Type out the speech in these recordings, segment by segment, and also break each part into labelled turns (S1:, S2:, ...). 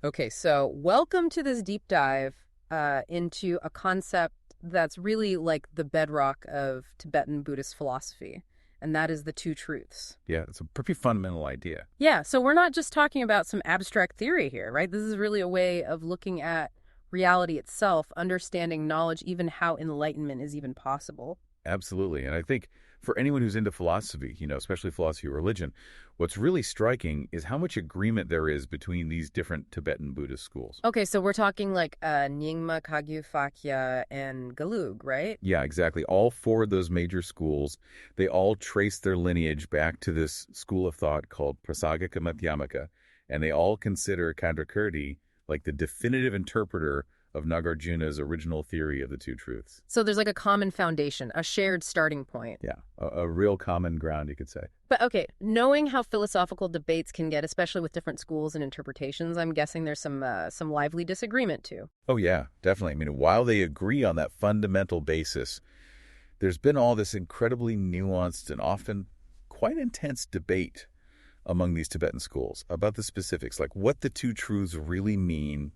S1: Okay, so welcome to this deep dive into a concept that's really like the bedrock of Tibetan Buddhist philosophy, and that is the two truths.
S2: Yeah, it's a pretty fundamental idea.
S1: Yeah, so we're not just talking about some abstract theory here, right? This is really a way of looking at reality itself, understanding knowledge, even how enlightenment is even possible.
S2: Absolutely. And I think for anyone who's into philosophy, especially philosophy of religion, what's really striking is how much agreement there is between these different Tibetan Buddhist schools.
S1: Okay, so we're talking like Nyingma, Kagyü, Sakya, and Gelug, right?
S2: Yeah, exactly. All four of those major schools, they all trace their lineage back to this school of thought called Prasangika Madhyamaka, and they all consider Kandrakirti like the definitive interpreter of Nagarjuna's original theory of the two truths.
S1: So there's like a common foundation, a shared starting point.
S2: Yeah, a real common ground, you could say.
S1: But okay, knowing how philosophical debates can get, especially with different schools and interpretations, I'm guessing there's some lively disagreement too.
S2: Oh, yeah, definitely. I mean, while they agree on that fundamental basis, there's been all this incredibly nuanced and often quite intense debate among these Tibetan schools about the specifics, like what the two truths really mean,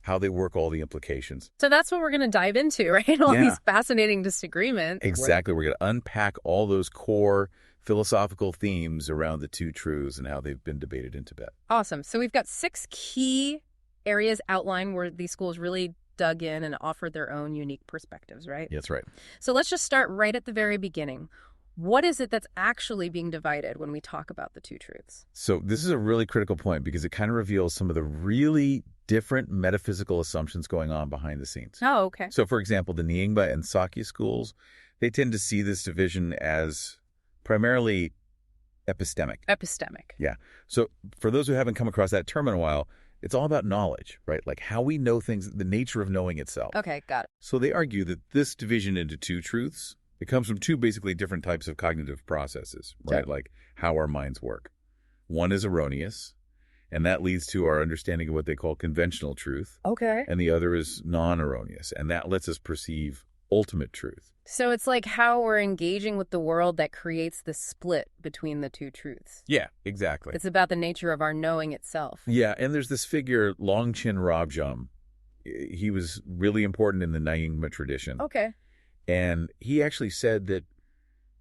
S2: how they work, all the implications.
S1: So that's what we're going to dive into, right? All
S2: Yeah.
S1: these fascinating disagreements.
S2: Exactly. We're going to unpack all those core philosophical themes around the two truths and how they've been debated in Tibet.
S1: Awesome. So we've got 6 key areas outlined where these schools really dug in and offered their own unique perspectives, right?
S2: Yeah, that's right.
S1: So let's just start right at the very beginning. What is it that's actually being divided when we talk about the two truths?
S2: So this is a really critical point because it kind of reveals some of the really different metaphysical assumptions going on behind the scenes.
S1: Oh, okay.
S2: So, for example, the Nyingma and Sakya schools, they tend to see this division as primarily epistemic.
S1: Epistemic.
S2: Yeah. So for those who haven't come across that term in a while, it's all about knowledge, right? Like how we know things, the nature of knowing itself.
S1: Okay, got it.
S2: So they argue that this division into two truths, it comes from two basically different types of cognitive processes, right?
S1: Sure.
S2: Like how our minds work. One is erroneous, and that leads to our understanding of what they call conventional truth.
S1: Okay.
S2: And the other is non-erroneous, and that lets us perceive ultimate truth.
S1: So it's like how we're engaging with the world that creates the split between the two truths.
S2: Yeah, exactly.
S1: It's about the nature of our knowing itself.
S2: Yeah, and there's this figure, Longchen Rabjam. He was really important in the Nyingma tradition.
S1: Okay.
S2: And he actually said that,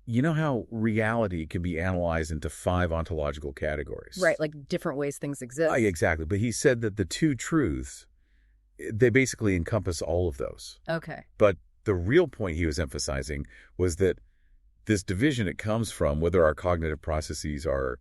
S2: you know how reality can be analyzed into 5 ontological categories?
S1: Right, like different ways things exist.
S2: Exactly. But he said that the two truths, they basically encompass all of those.
S1: Okay.
S2: But the real point he was emphasizing was that this division, it comes from whether our cognitive processes are,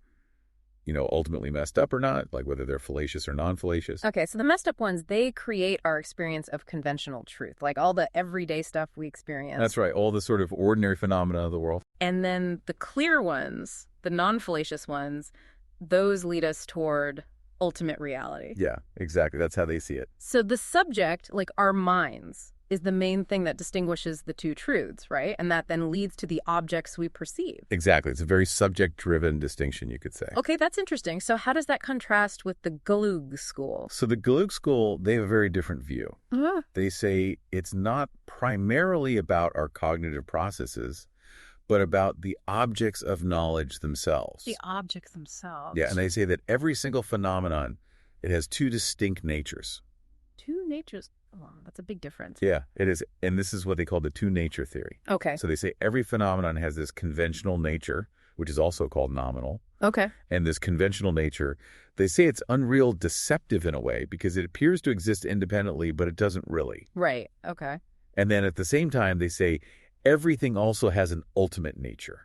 S2: ultimately messed up or not, like whether they're fallacious or non-fallacious.
S1: Okay, so the messed up ones, they create our experience of conventional truth, like all the everyday stuff we experience.
S2: That's right. All the sort of ordinary phenomena of the world.
S1: And then the clear ones, the non-fallacious ones, those lead us toward ultimate reality.
S2: Yeah, exactly. That's how they see it.
S1: So the subject, like our minds, is the main thing that distinguishes the two truths, right? And that then leads to the objects we perceive.
S2: Exactly. It's a very subject-driven distinction, you could say.
S1: Okay, that's interesting. So how does that contrast with the Gelug school?
S2: So the Gelug school, they have a very different view.
S1: Uh-huh.
S2: They say it's not primarily about our cognitive processes, but about the objects of knowledge themselves.
S1: The objects themselves.
S2: Yeah, and they say that every single phenomenon, it has 2 distinct natures.
S1: 2 natures. Oh, that's a big difference.
S2: Yeah, it is. And this is what they call the two-nature theory.
S1: Okay.
S2: So they say every phenomenon has this conventional nature, which is also called nominal.
S1: Okay.
S2: And this conventional nature, they say it's unreal deceptive in a way because it appears to exist independently, but it doesn't really.
S1: Right. Okay.
S2: And then at the same time, they say everything also has an ultimate nature.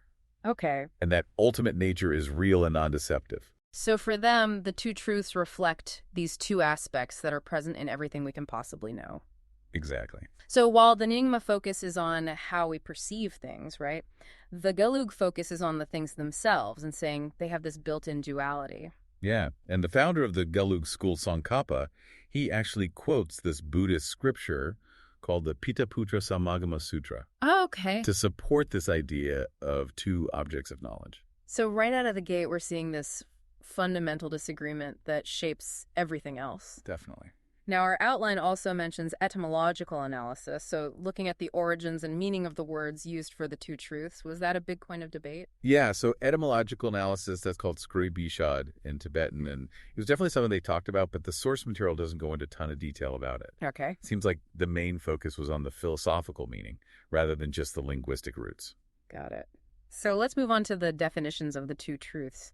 S1: Okay.
S2: And that ultimate nature is real and non-deceptive.
S1: So for them, the two truths reflect these 2 aspects that are present in everything we can possibly know.
S2: Exactly.
S1: So while the Nyingma focus is on how we perceive things, right, the Gelug focus is on the things themselves and saying they have this built-in duality.
S2: Yeah. And the founder of the Gelug school, Tsongkhapa, he actually quotes this Buddhist scripture called the Pittaputra Samagama Sutra
S1: Oh, okay.
S2: to support this idea of 2 objects of knowledge.
S1: So right out of the gate, we're seeing this fundamental disagreement that shapes everything else.
S2: Definitely.
S1: Now, our outline also mentions etymological analysis, so looking at the origins and meaning of the words used for the two truths. Was that a big point of debate?
S2: Yeah, so etymological analysis, that's called Bishad in Tibetan, and it was definitely something they talked about, but the source material doesn't go into a ton of detail about it.
S1: Okay.
S2: It seems like the main focus was on the philosophical meaning rather than just the linguistic roots.
S1: Got it. So let's move on to the definitions of the two truths.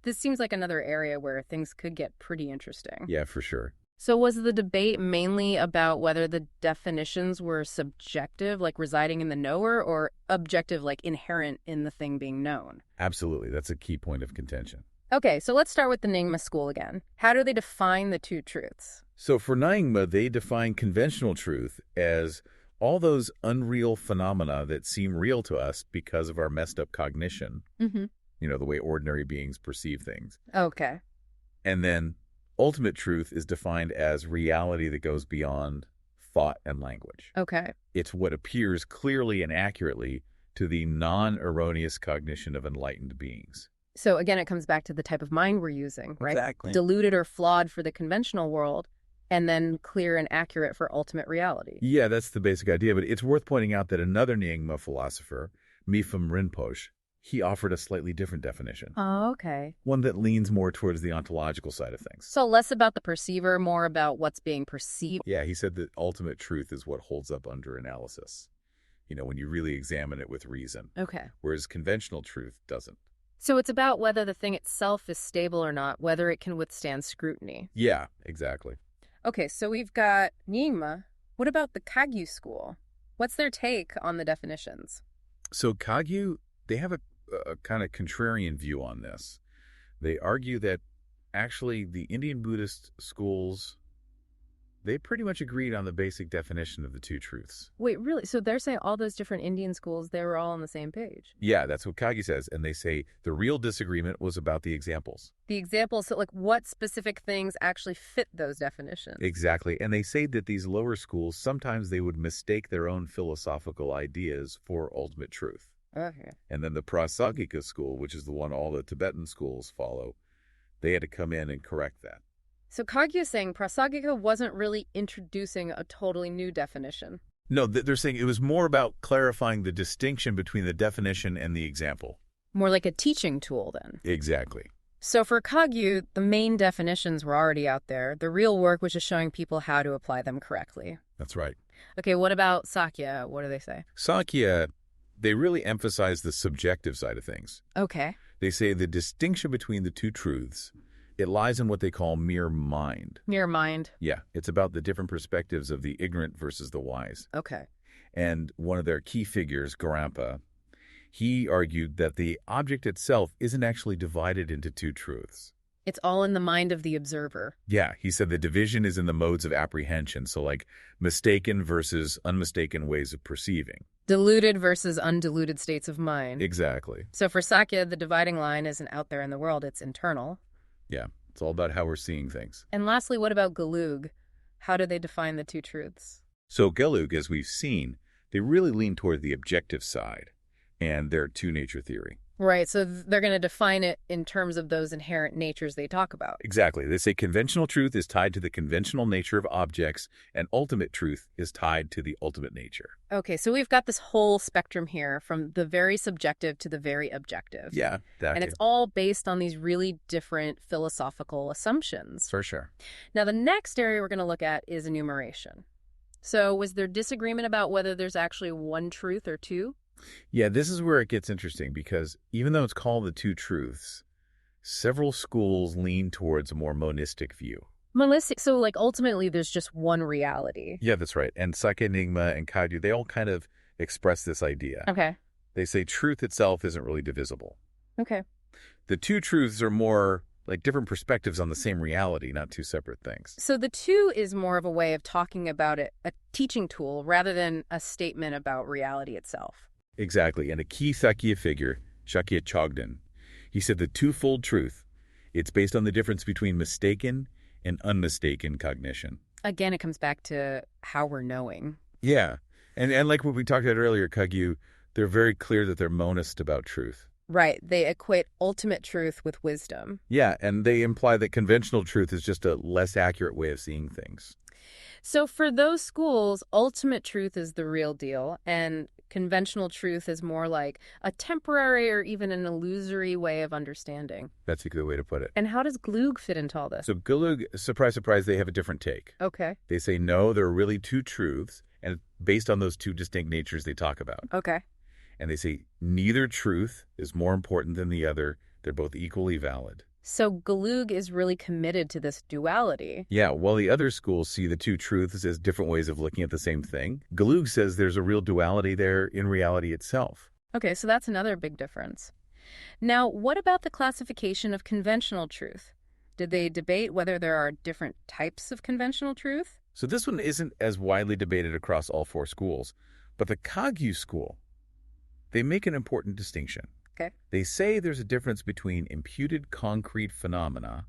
S1: This seems like another area where things could get pretty interesting.
S2: Yeah, for sure.
S1: So was the debate mainly about whether the definitions were subjective, like residing in the knower, or objective, like inherent in the thing being known?
S2: Absolutely. That's a key point of contention.
S1: Okay, so let's start with the Nyingma school again. How do they define the two truths?
S2: So for Nyingma, they define conventional truth as all those unreal phenomena that seem real to us because of our messed up cognition,
S1: Mm-hmm.
S2: the way ordinary beings perceive things.
S1: Okay.
S2: And then ultimate truth is defined as reality that goes beyond thought and language.
S1: Okay.
S2: It's what appears clearly and accurately to the non-erroneous cognition of enlightened beings.
S1: So again, it comes back to the type of mind we're using, right?
S2: Exactly.
S1: Diluted or flawed for the conventional world, and then clear and accurate for ultimate reality.
S2: Yeah, that's the basic idea, but it's worth pointing out that another Nyingma philosopher, Mipham Rinpoche, he offered a slightly different definition.
S1: Oh, okay.
S2: One that leans more towards the ontological side of things.
S1: So less about the perceiver, more about what's being perceived.
S2: Yeah, he said that ultimate truth is what holds up under analysis, when you really examine it with reason,
S1: Okay.
S2: whereas conventional truth doesn't.
S1: So it's about whether the thing itself is stable or not, whether it can withstand scrutiny.
S2: Yeah, exactly.
S1: Okay, so we've got Nyingma. What about the Kagyü school? What's their take on the definitions?
S2: So Kagyü, they have a kind of contrarian view on this. They argue that actually the Indian Buddhist schools, they pretty much agreed on the basic definition of the two truths.
S1: Wait, really? So they're saying all those different Indian schools, they were all on the same page?
S2: Yeah, that's what Kagyü says. And they say the real disagreement was about the examples.
S1: The examples, so like what specific things actually fit those definitions?
S2: Exactly. And they say that these lower schools, sometimes they would mistake their own philosophical ideas for ultimate truth.
S1: Okay.
S2: And then the Prasangika school, which is the one all the Tibetan schools follow, they had to come in and correct that.
S1: So Kagyü is saying Prasangika wasn't really introducing a totally new definition.
S2: No, they're saying it was more about clarifying the distinction between the definition and the example.
S1: More like a teaching tool then.
S2: Exactly.
S1: So for Kagyü, the main definitions were already out there. The real work was just showing people how to apply them correctly.
S2: That's right.
S1: Okay, what about Sakya? What do they say?
S2: Sakya, they really emphasize the subjective side of things.
S1: Okay.
S2: They say the distinction between the two truths, it lies in what they call mere mind.
S1: Mere mind.
S2: Yeah, it's about the different perspectives of the ignorant versus the wise.
S1: Okay.
S2: And one of their key figures, Garampa, he argued that the object itself isn't actually divided into two truths.
S1: It's all in the mind of the observer.
S2: Yeah, he said the division is in the modes of apprehension, so like mistaken versus unmistaken ways of perceiving.
S1: Diluted versus undiluted states of mind.
S2: Exactly.
S1: So for Sakya, the dividing line isn't out there in the world, it's internal.
S2: Yeah, it's all about how we're seeing things.
S1: And lastly, what about Gelug? How do they define the two truths?
S2: So Gelug, as we've seen, they really lean toward the objective side and their two-nature theory.
S1: Right, so they're going to define it in terms of those inherent natures they talk about.
S2: Exactly. They say conventional truth is tied to the conventional nature of objects, and ultimate truth is tied to the ultimate nature.
S1: Okay, so we've got this whole spectrum here from the very subjective to the very objective.
S2: Yeah, that
S1: And it's all based on these really different philosophical assumptions.
S2: for sure.
S1: Now, the next area we're going to look at is enumeration. So was there disagreement about whether there's actually one truth or two?
S2: Yeah, this is where it gets interesting because even though it's called the two truths, several schools lean towards a more monistic view.
S1: Monistic, so like ultimately there's just one reality.
S2: Yeah, that's right. And Sakya, Nyingma, and Kagyü, they all kind of express this idea.
S1: Okay.
S2: They say truth itself isn't really divisible.
S1: Okay.
S2: The two truths are more like different perspectives on the same reality, not two separate things.
S1: So the two is more of a way of talking about it, a teaching tool, rather than a statement about reality itself.
S2: Exactly. And a key Sakya figure, Sakya Chogden, he said the twofold truth, it's based on the difference between mistaken and unmistaken cognition.
S1: Again, it comes back to how we're knowing.
S2: Yeah. And like what we talked about earlier, Kagyü, they're very clear that they're monist about truth.
S1: Right. They equate ultimate truth with wisdom.
S2: Yeah, and they imply that conventional truth is just a less accurate way of seeing things.
S1: So for those schools, ultimate truth is the real deal, and conventional truth is more like a temporary or even an illusory way of understanding.
S2: That's a good way to put it.
S1: And how does Gelug fit into all this?
S2: So Gelug, surprise, surprise, they have a different take.
S1: Okay.
S2: They say, no, there are really two truths, and based on those two distinct natures they talk about.
S1: Okay.
S2: And they say neither truth is more important than the other. They're both equally valid.
S1: So Gelug is really committed to this duality.
S2: Yeah, while the other schools see the two truths as different ways of looking at the same thing, Gelug says there's a real duality there in reality itself.
S1: Okay, so that's another big difference. Now, what about the classification of conventional truth? Did they debate whether there are different types of conventional truth?
S2: So this one isn't as widely debated across all four schools, but the Kagyü school, they make an important distinction.
S1: Okay.
S2: They say there's a difference between imputed concrete phenomena,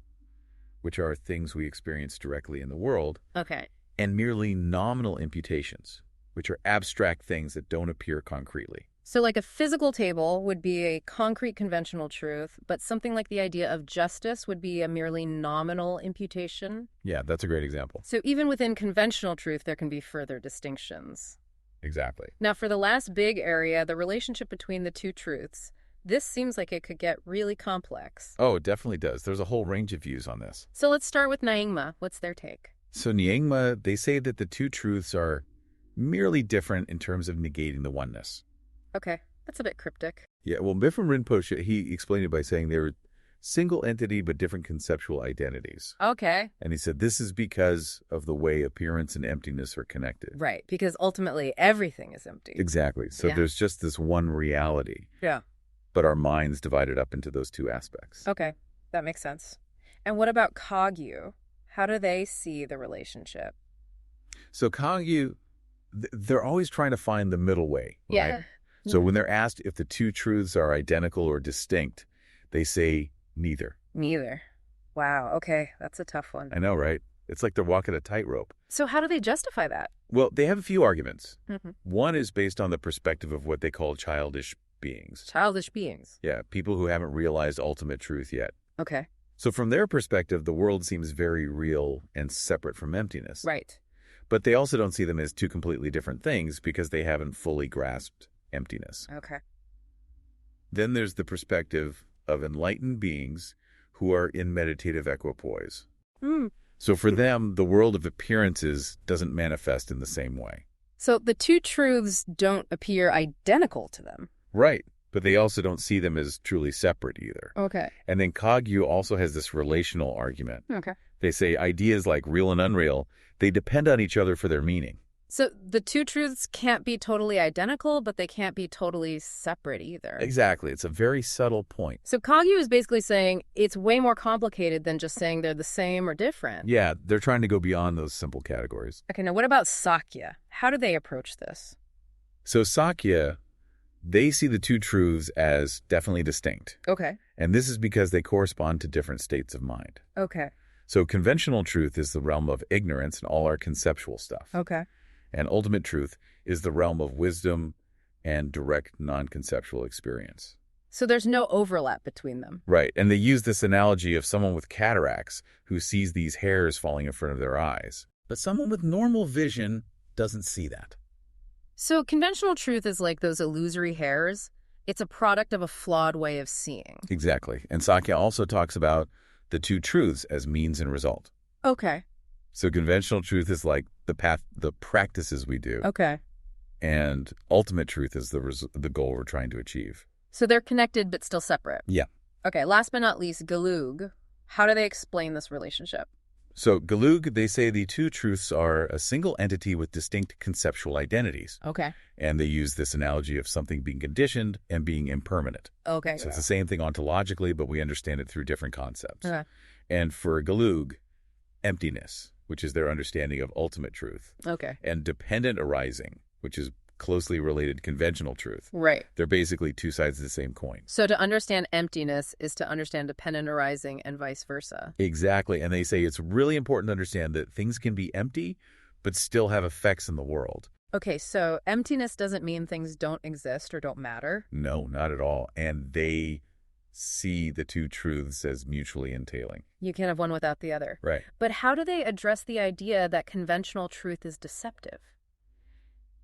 S2: which are things we experience directly in the world,
S1: Okay.
S2: and merely nominal imputations, which are abstract things that don't appear concretely.
S1: So like a physical table would be a concrete conventional truth, but something like the idea of justice would be a merely nominal imputation.
S2: Yeah, that's a great example.
S1: So even within conventional truth, there can be further distinctions.
S2: Exactly.
S1: Now, for the last big area, the relationship between the two truths, this seems like it could get really complex.
S2: Oh, it definitely does. There's a whole range of views on this.
S1: So let's start with Nyingma. What's their take?
S2: So Nyingma, they say that the two truths are merely different in terms of negating the oneness.
S1: Okay, that's a bit cryptic.
S2: Yeah, well, Mipham Rinpoche, he explained it by saying they were single entity but different conceptual identities.
S1: Okay.
S2: And he said this is because of the way appearance and emptiness are connected.
S1: Right, because ultimately everything is empty.
S2: Exactly. So
S1: Yeah.
S2: there's just this one reality,
S1: Yeah.
S2: but our minds divided up into those two aspects.
S1: Okay, that makes sense. And what about Kagyü? How do they see the relationship?
S2: So Kagyü, they're always trying to find the middle way, right?
S1: Yeah.
S2: So when they're asked if the two truths are identical or distinct, they say neither.
S1: Neither. Wow, okay, that's a tough one.
S2: I know, right? It's like they're walking a tightrope.
S1: So how do they justify that?
S2: Well, they have a few arguments.
S1: Mm-hmm.
S2: One is based on the perspective of what they call childish beings.
S1: Childish beings.
S2: Yeah, people who haven't realized ultimate truth yet.
S1: Okay.
S2: So from their perspective, the world seems very real and separate from emptiness.
S1: Right.
S2: But they also don't see them as two completely different things because they haven't fully grasped emptiness.
S1: Okay.
S2: Then there's the perspective of enlightened beings who are in meditative equipoise. So for them, the world of appearances doesn't manifest in the same way.
S1: So the two truths don't appear identical to them.
S2: Right. But they also don't see them as truly separate either.
S1: Okay.
S2: And then Kagyü also has this relational argument.
S1: Okay.
S2: They say ideas like real and unreal, they depend on each other for their meaning.
S1: So the two truths can't be totally identical, but they can't be totally separate either.
S2: Exactly. It's a very subtle point.
S1: So Kagyü is basically saying it's way more complicated than just saying they're the same or different.
S2: Yeah, they're trying to go beyond those simple categories.
S1: Okay, now what about Sakya? How do they approach this?
S2: So Sakya, they see the two truths as definitely distinct.
S1: Okay.
S2: And this is because they correspond to different states of mind.
S1: Okay.
S2: So conventional truth is the realm of ignorance and all our conceptual stuff.
S1: Okay.
S2: And ultimate truth is the realm of wisdom and direct non-conceptual experience.
S1: So there's no overlap between them.
S2: Right. And they use this analogy of someone with cataracts who sees these hairs falling in front of their eyes. But someone with normal vision doesn't see that.
S1: So conventional truth is like those illusory hairs. It's a product of a flawed way of seeing.
S2: Exactly. And Sakya also talks about the two truths as means and result.
S1: Okay.
S2: So conventional truth is like the path, the practices we do.
S1: Okay.
S2: And ultimate truth is the goal we're trying to achieve.
S1: So they're connected but still separate.
S2: Yeah.
S1: Okay, last but not least, Gelug. How do they explain this relationship?
S2: So Gelug, they say the two truths are a single entity with distinct conceptual identities.
S1: Okay.
S2: And they use this analogy of something being conditioned and being impermanent.
S1: Okay.
S2: So it's the same thing ontologically, but we understand it through different concepts.
S1: Okay.
S2: And for Gelug, emptiness, which is their understanding of ultimate truth,
S1: Okay.
S2: and dependent arising, which is closely related to conventional truth.
S1: Right.
S2: They're basically two sides of the same coin.
S1: So to understand emptiness is to understand dependent arising and vice versa.
S2: Exactly. And they say it's really important to understand that things can be empty, but still have effects in the world.
S1: Okay, so emptiness doesn't mean things don't exist or don't matter.
S2: No, not at all. And they see the two truths as mutually entailing.
S1: You can't have one without the other.
S2: Right.
S1: But how do they address the idea that conventional truth is deceptive?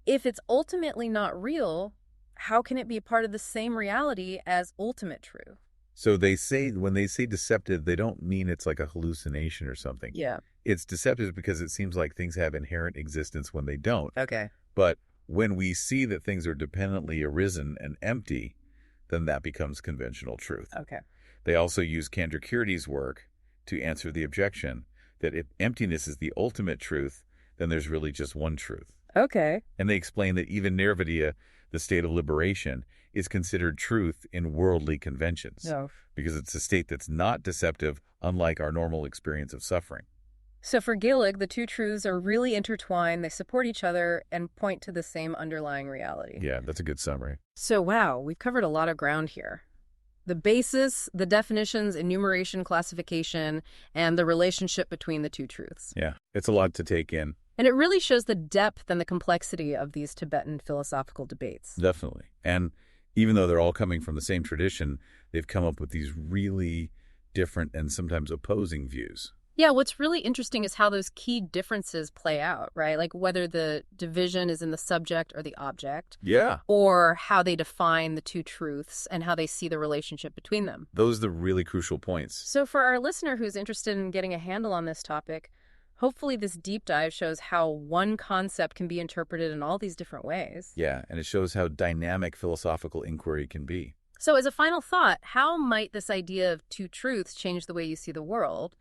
S1: If it's ultimately not real, how can it be part of the same reality as ultimate truth?
S2: So they say, when they say deceptive, they don't mean it's like a hallucination or something.
S1: Yeah.
S2: It's deceptive because it seems like things have inherent existence when they don't.
S1: Okay.
S2: But when we see that things are dependently arisen and empty, then that becomes conventional truth.
S1: Okay.
S2: They also use Candrakirti's work to answer the objection that if emptiness is the ultimate truth, then there's really just one truth.
S1: Okay.
S2: And they explain that even nirvidya, the state of liberation, is considered truth in worldly conventions.
S1: No.
S2: Because it's a state that's not deceptive, unlike our normal experience of suffering.
S1: So for Gelug, the two truths are really intertwined, they support each other, and point to the same underlying reality.
S2: Yeah, that's a good summary.
S1: So wow, we've covered a lot of ground here. The basis, the definitions, enumeration, classification, and the relationship between the two truths.
S2: Yeah, it's a lot to take in.
S1: And it really shows the depth and the complexity of these Tibetan philosophical debates.
S2: Definitely. And even though they're all coming from the same tradition, they've come up with these really different and sometimes opposing views.
S1: Yeah, what's really interesting is how those key differences play out, right? Like whether the division is in the subject or the object.
S2: Yeah.
S1: Or how they define the two truths and how they see the relationship between them.
S2: Those are the really crucial points.
S1: So for our listener who's interested in getting a handle on this topic, hopefully this deep dive shows how one concept can be interpreted in all these different ways.
S2: Yeah, and it shows how dynamic philosophical inquiry can be.
S1: So as a final thought, how might this idea of two truths change the way you see the world?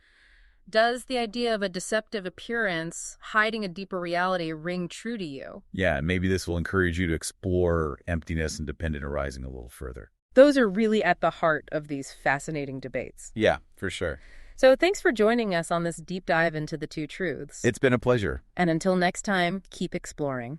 S1: Does the idea of a deceptive appearance hiding a deeper reality ring true to you?
S2: Yeah, and maybe this will encourage you to explore emptiness and dependent arising a little further.
S1: Those are really at the heart of these fascinating debates.
S2: Yeah, for sure.
S1: So thanks for joining us on this deep dive into the two truths.
S2: It's been a pleasure.
S1: And until next time, keep exploring.